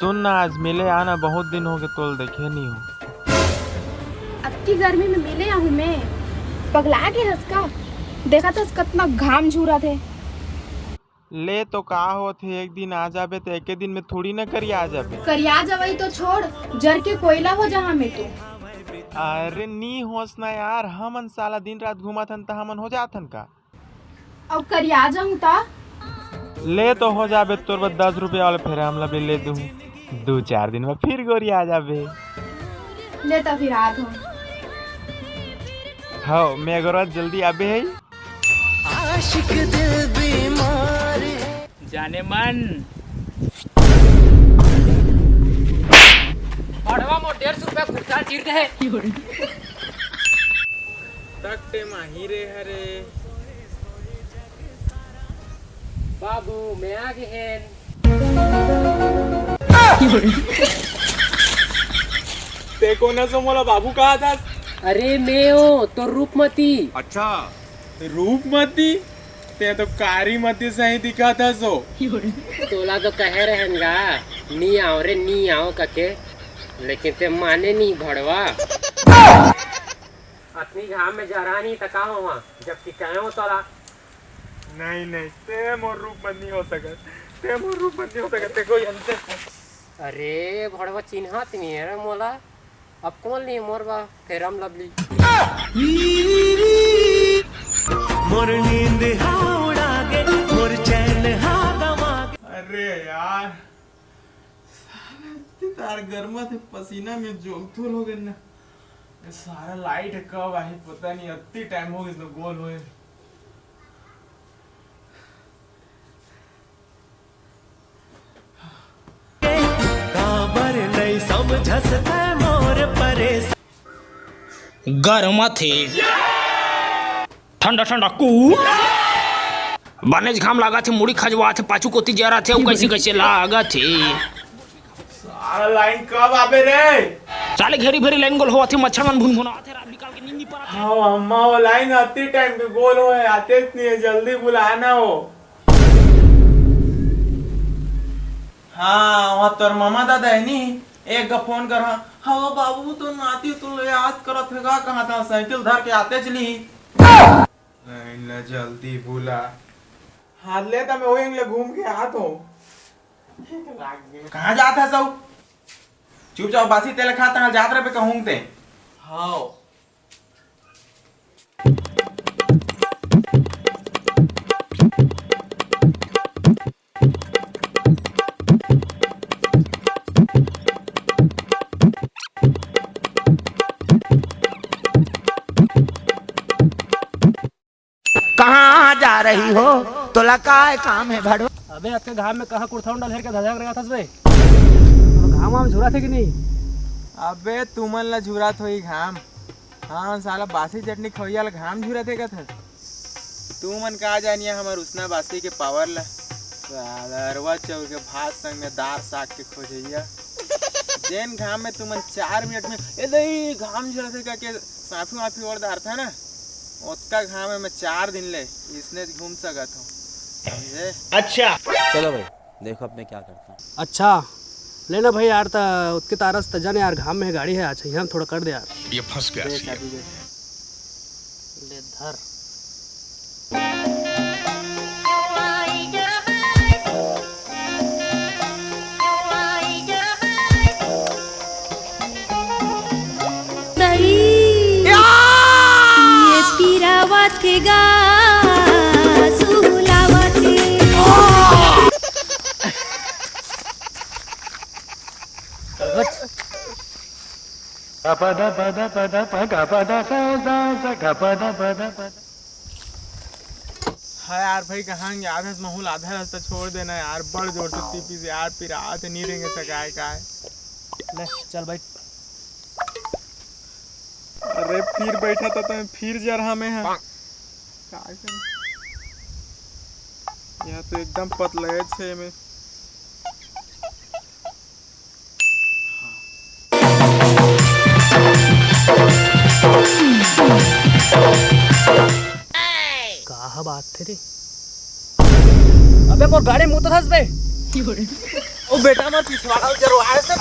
सुन ना, आज मिले आना, बहुत दिन हो गए तोल देखे नहीं हो। अत्ती गर्मी में मिले हूँ मैं, पगला के हंसका देखा था कितना घाम झूरा थे। ले तो का होते, एक दिन आ जाबे तो एक दिन में थोड़ी ना करी आ जाबे। करिया जवाई तो छोड़, जर के कोयला हो जहाँ में तू। अरे नी होस ना यार, हमन साला दिन रात घुमाथन त हमन हो जाथन का। अब करिया जाऊँ ता ले तो हो जाबे, तोर बस 10 रुपया वाले फेर हमला भी ले दूँ, 2-4 दिन में फिर गोरी आ जाबे। ले ता फिर आत हूँ। हाँ मैं अगर जल्दी आबे है। आशिक दिल बीमार जाने मन पढ़वा मोर 150 रुपया खुर्सा चीर दे तकते माही रे हरे बाबू मैं आ गए हैं। ते कोना सो मोला बाबू कहा था? अरे मैं हूँ तो रूपमती। अच्छा रूपमती, ते तो कारी मती सही दिखा था सो। तोला तो कह रहेगा नी आओ रे नी आओ कके, लेकिन ते माने नहीं भड़वा। अपनी घाम में जरा नहीं तका हुआ जबकि कहे हो तोला। नहीं नहीं, ते मोर रूपमती नहीं हो सकत, ते मोर रूपमती हो सकत, ते कोई अंतर। अरे भड़वा चिन्हत नहीं है रे मोला। अब कौन ली मोरबा फेरम लवली। मोर नींद उड़ा गे मोर चैन गवा गे। अरे यार तार गर्मा थे, पसीना में जोगथुल हो गए ना। ये सारा लाइट कब आई पता नहीं, अति टाइम हो गया गोल होए। काबर नहीं समझस ते मोर परेश गर्म थे ठंडा ठंडा कू बनेज घाम लगा थे, मुड़ी खजवा थे, पाछू कोती जरा थे, कैसे कैसे लागा थे। सारा लाइन कब आबे रे? साले घेरी भेरी लाइन गोल हुआ थे, मच्छर मन भुन भुना थे, रात निकाल के नींद नहीं पड़ा। हाँ अम्मा वो लाइन अति टाइम के गोल होए, आते नहीं है, जल्दी बुलाना हो। हाँ वहाँ तोर मामा दादा है नी, एक का फोन कर। हाँ बाबू तो नाती तो याद करत हैगा, कहाँ था साइकिल धर के आते चली। नहीं जल्दी बुला। हाथ ले तो मैं वही घूम के आता हूँ। कहाँ जाता है सब? चुपचाप बासी तेल खाता जात रहे पे कहूँ ते। हाँ कहाँ जा रही हो? तो लगा काम है भड़वा। अबे आपके घाम में कहाँ कुर्ता डाल के धधक रहा था बे? घाम वाम झुरा थे कि नहीं? अबे तुमन ला झुरा थोई घाम। हाँ साला बासी चटनी खइया ला घाम झुरा थे का था। तुमन का जानिया हमर उसना बासी के पावर ला। साला अरवा चावल के भात संग में दाल साग के खोजइया। जेन घाम में तुमन 4 मिनट में ए दई घाम झुरा थे का के साफी माफी और दार था ना, उतना घाम में मैं 4 दिन ले इसने घूम सकत हूँ, समझे? अच्छा चलो भाई देखो अब मैं क्या करता हूँ। अच्छा लेना भाई यार, उसके तारस तजाने यार घाम में गाड़ी है। अच्छा यहाँ थोड़ा कर दे यार। ये फंस गया ले धर। ये पीरावा थे गा सुलावा थे। हाँ यार भाई कहाँ आधा महूल आधा रास्ता छोड़ देना यार, बड़ जोर से टीपी से यार, फिर आते नहीं रहेंगे सगाए का है। ले चल भाई। अरे फिर बैठा था तो फिर जा रहा मैं। यहाँ तो एकदम पतले छे में। कहा बात थे रे? अबे मोर गाड़ी मुँह तो धस बे। ओ बेटा मत पिछवाड़ा जरूर आए से